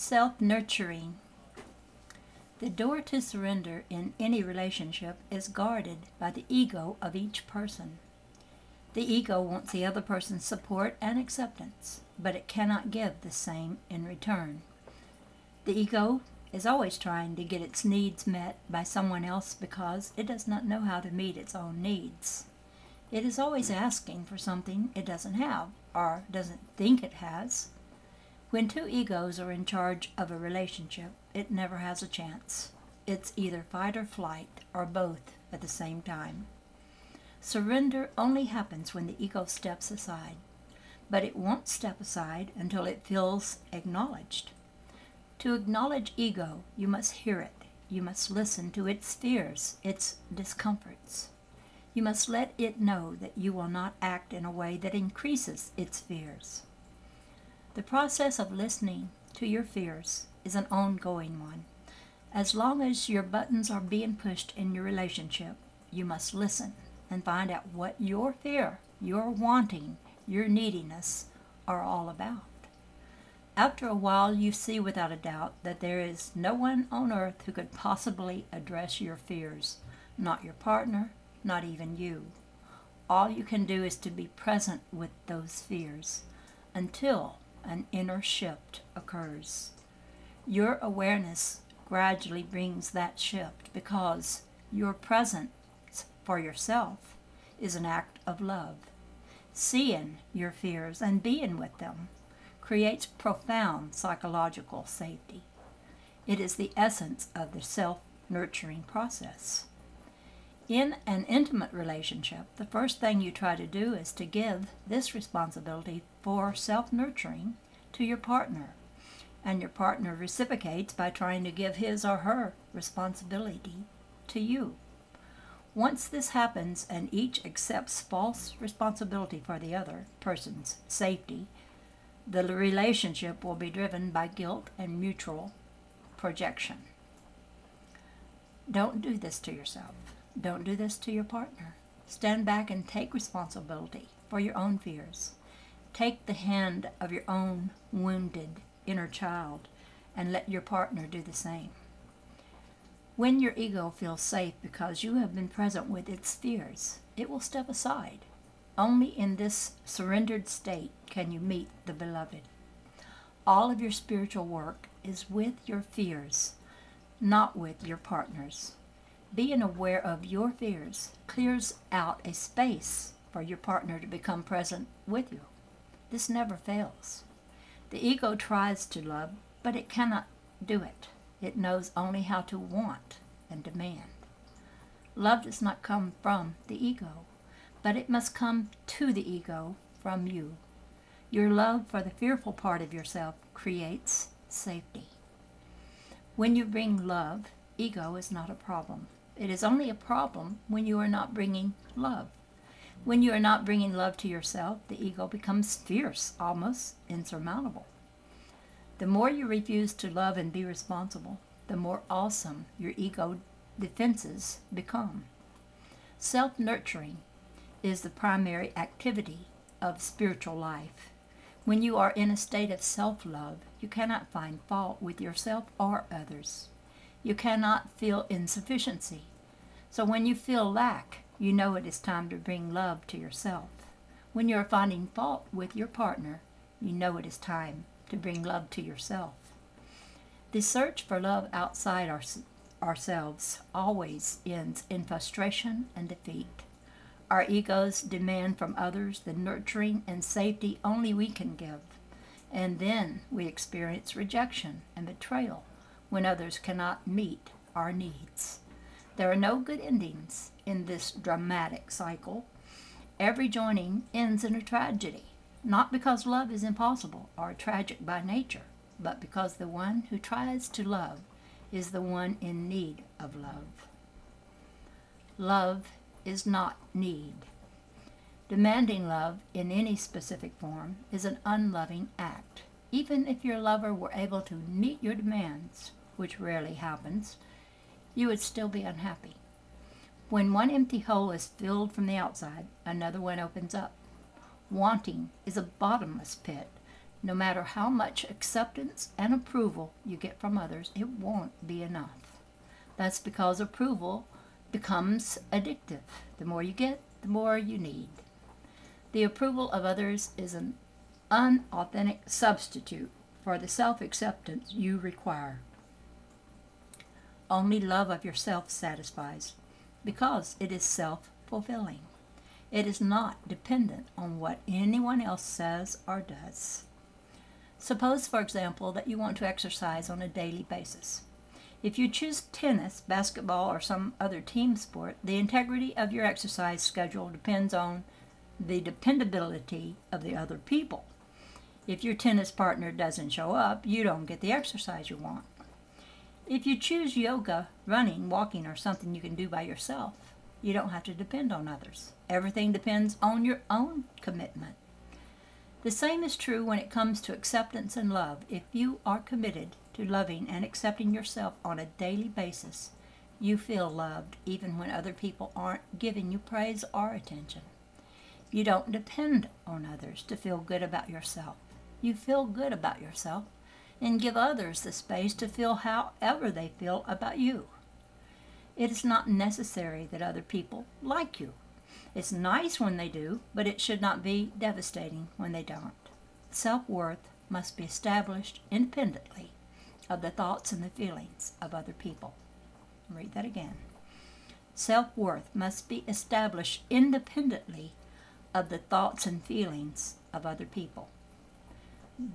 Self-nurturing. The door to surrender in any relationship is guarded by the ego of each person. The ego wants the other person's support and acceptance, but it cannot give the same in return. The ego is always trying to get its needs met by someone else because it does not know how to meet its own needs. It is always asking for something it doesn't have or doesn't think it has. When two egos are in charge of a relationship, it never has a chance. It's either fight or flight, or both at the same time. Surrender only happens when the ego steps aside, but it won't step aside until it feels acknowledged. To acknowledge ego, you must hear it. You must listen to its fears, its discomforts. You must let it know that you will not act in a way that increases its fears. The process of listening to your fears is an ongoing one. As long as your buttons are being pushed in your relationship, you must listen and find out what your fear, your wanting, your neediness are all about. After a while, you see without a doubt that there is no one on earth who could possibly address your fears, not your partner, not even you. All you can do is to be present with those fears until an inner shift occurs. Your awareness gradually brings that shift because your presence for yourself is an act of love. Seeing your fears and being with them creates profound psychological safety. It is the essence of the self-nurturing process. In an intimate relationship, the first thing you try to do is to give this responsibility for self-nurturing to your partner, and your partner reciprocates by trying to give his or her responsibility to you. Once this happens and each accepts false responsibility for the other person's safety, the relationship will be driven by guilt and mutual projection. Don't do this to yourself. Don't do this to your partner. Stand back and take responsibility for your own fears. Take the hand of your own wounded inner child and let your partner do the same. When your ego feels safe because you have been present with its fears, it will step aside. Only in this surrendered state can you meet the beloved. All of your spiritual work is with your fears, not with your partner's. Being aware of your fears clears out a space for your partner to become present with you. This never fails. The ego tries to love, but it cannot do it. It knows only how to want and demand. Love does not come from the ego, but it must come to the ego from you. Your love for the fearful part of yourself creates safety. When you bring love, ego is not a problem. It is only a problem when you are not bringing love. When you are not bringing love to yourself, the ego becomes fierce, almost insurmountable. The more you refuse to love and be responsible, the more awesome your ego defenses become. Self-nurturing is the primary activity of spiritual life. When you are in a state of self-love, you cannot find fault with yourself or others. You cannot feel insufficiency. So when you feel lack, you know it is time to bring love to yourself. When you are finding fault with your partner, you know it is time to bring love to yourself. The search for love outside ourselves always ends in frustration and defeat. Our egos demand from others the nurturing and safety only we can give, and then we experience rejection and betrayal when others cannot meet our needs. There are no good endings in this dramatic cycle. Every joining ends in a tragedy, not because love is impossible or tragic by nature, but because the one who tries to love is the one in need of love. Love is not need. Demanding love in any specific form is an unloving act. Even if your lover were able to meet your demands, which rarely happens, you would still be unhappy. When one empty hole is filled from the outside, another one opens up. Wanting is a bottomless pit. No matter how much acceptance and approval you get from others, it won't be enough. That's because approval becomes addictive. The more you get, the more you need. The approval of others is an unauthentic substitute for the self-acceptance you require. Only love of yourself satisfies, because it is self-fulfilling. It is not dependent on what anyone else says or does. Suppose, for example, that you want to exercise on a daily basis. If you choose tennis, basketball, or some other team sport, the integrity of your exercise schedule depends on the dependability of the other people. If your tennis partner doesn't show up, you don't get the exercise you want. If you choose yoga, running, walking, or something you can do by yourself, you don't have to depend on others. Everything depends on your own commitment. The same is true when it comes to acceptance and love. If you are committed to loving and accepting yourself on a daily basis, you feel loved even when other people aren't giving you praise or attention. You don't depend on others to feel good about yourself. You feel good about yourself and give others the space to feel however they feel about you. It is not necessary that other people like you. It's nice when they do, but it should not be devastating when they don't. Self-worth must be established independently of the thoughts and the feelings of other people. Read that again. Self-worth must be established independently of the thoughts and feelings of other people.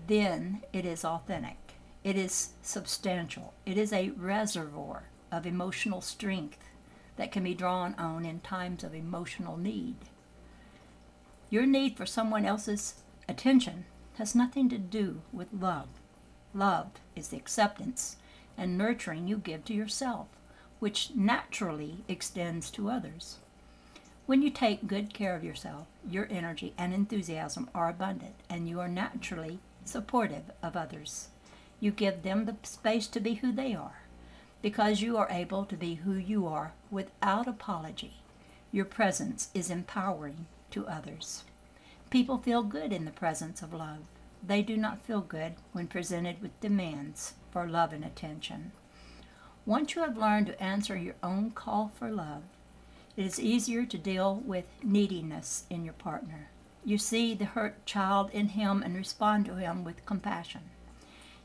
Then it is authentic. It is substantial. It is a reservoir of emotional strength that can be drawn on in times of emotional need. Your need for someone else's attention has nothing to do with love. Love is the acceptance and nurturing you give to yourself, which naturally extends to others. When you take good care of yourself, your energy and enthusiasm are abundant, and you are naturally supportive of others. You give them the space to be who they are, because you are able to be who you are without apology. Your presence is empowering to others. People feel good in the presence of love. They do not feel good when presented with demands for love and attention. Once you have learned to answer your own call for love, it is easier to deal with neediness in your partner. You see the hurt child in him and respond to him with compassion.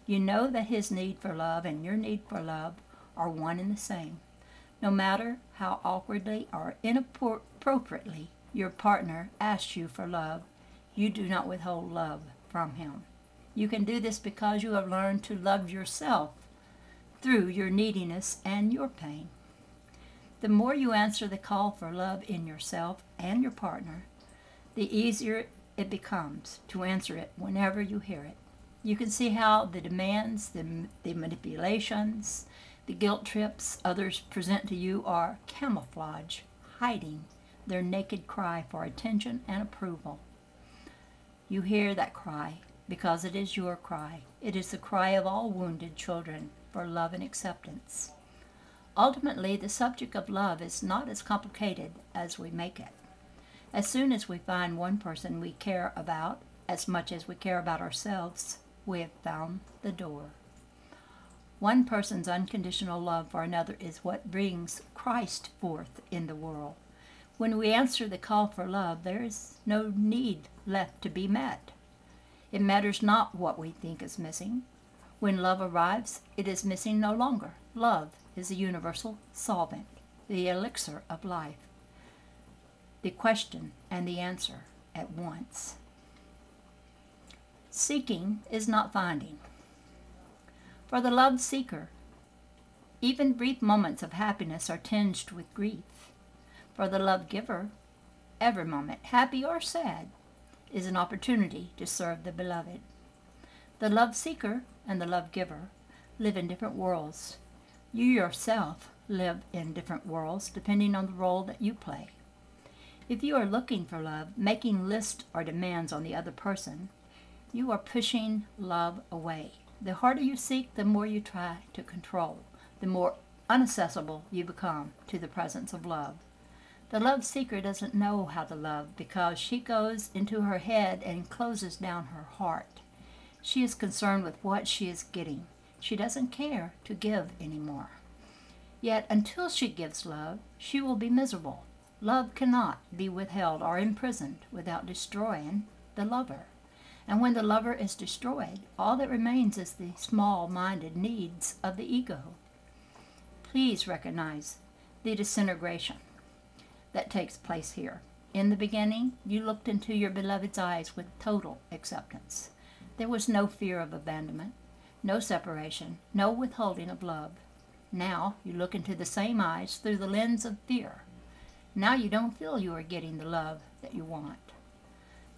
You know that his need for love and your need for love are one and the same. No matter how awkwardly or inappropriately your partner asks you for love, you do not withhold love from him. You can do this because you have learned to love yourself through your neediness and your pain. The more you answer the call for love in yourself and your partner, the easier it becomes to answer it whenever you hear it. You can see how the demands, the manipulations, the guilt trips others present to you are camouflage, hiding their naked cry for attention and approval. You hear that cry because it is your cry. It is the cry of all wounded children for love and acceptance. Ultimately, the subject of love is not as complicated as we make it. As soon as we find one person we care about as much as we care about ourselves, we have found the door. One person's unconditional love for another is what brings Christ forth in the world. When we answer the call for love, there is no need left to be met. It matters not what we think is missing. When love arrives, it is missing no longer. Love is the universal solvent, the elixir of life, the question and the answer at once. Seeking is not finding. For the love seeker, even brief moments of happiness are tinged with grief. For the love giver, every moment, happy or sad, is an opportunity to serve the beloved. The love seeker and the love giver live in different worlds. You yourself live in different worlds depending on the role that you play. If you are looking for love, making lists or demands on the other person, you are pushing love away. The harder you seek, the more you try to control, the more inaccessible you become to the presence of love. The love seeker doesn't know how to love because she goes into her head and closes down her heart. She is concerned with what she is getting. She doesn't care to give anymore. Yet until she gives love, she will be miserable. Love cannot be withheld or imprisoned without destroying the lover. And when the lover is destroyed, all that remains is the small-minded needs of the ego. Please recognize the disintegration that takes place here. In the beginning, you looked into your beloved's eyes with total acceptance. There was no fear of abandonment, no separation, no withholding of love. Now you look into the same eyes through the lens of fear. Now you don't feel you are getting the love that you want.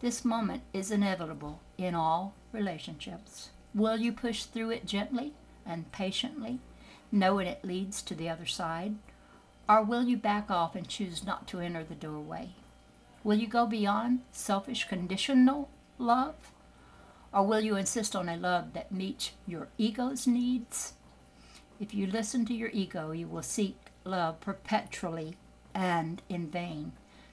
This moment is inevitable in all relationships. Will you push through it gently and patiently, knowing it leads to the other side? Or will you back off and choose not to enter the doorway? Will you go beyond selfish conditional love? Or will you insist on a love that meets your ego's needs? If you listen to your ego, you will seek love perpetually and in vain.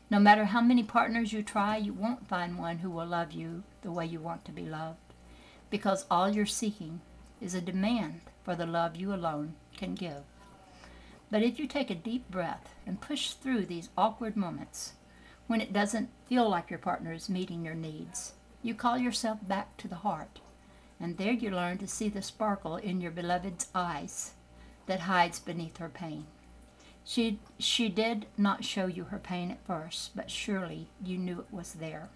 No matter how many partners you try, you won't find one who will love you the way you want to be loved, because all you're seeking is a demand for the love you alone can give. But if you take a deep breath and push through these awkward moments, when it doesn't feel like your partner is meeting your needs, you call yourself back to the heart, and there you learn to see the sparkle in your beloved's eyes that hides beneath her pain. She did not show you her pain at first, but surely you knew it was there.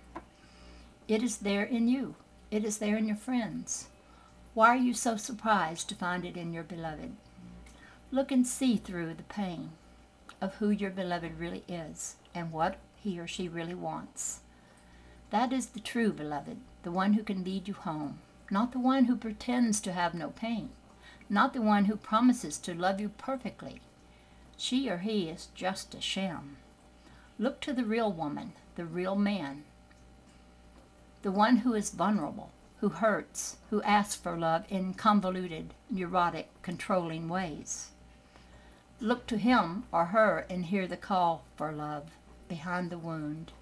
It is there in you. It is there in your friends. Why are you so surprised to find it in your beloved? Look and see through the pain of who your beloved really is and what he or she really wants. That is the true beloved, the one who can lead you home, not the one who pretends to have no pain, not the one who promises to love you perfectly. She or he is just a sham. Look to the real woman, the real man, the one who is vulnerable, who hurts, who asks for love in convoluted, neurotic, controlling ways. Look to him or her and hear the call for love behind the wound.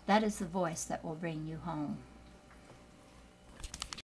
That is the voice that will bring you home.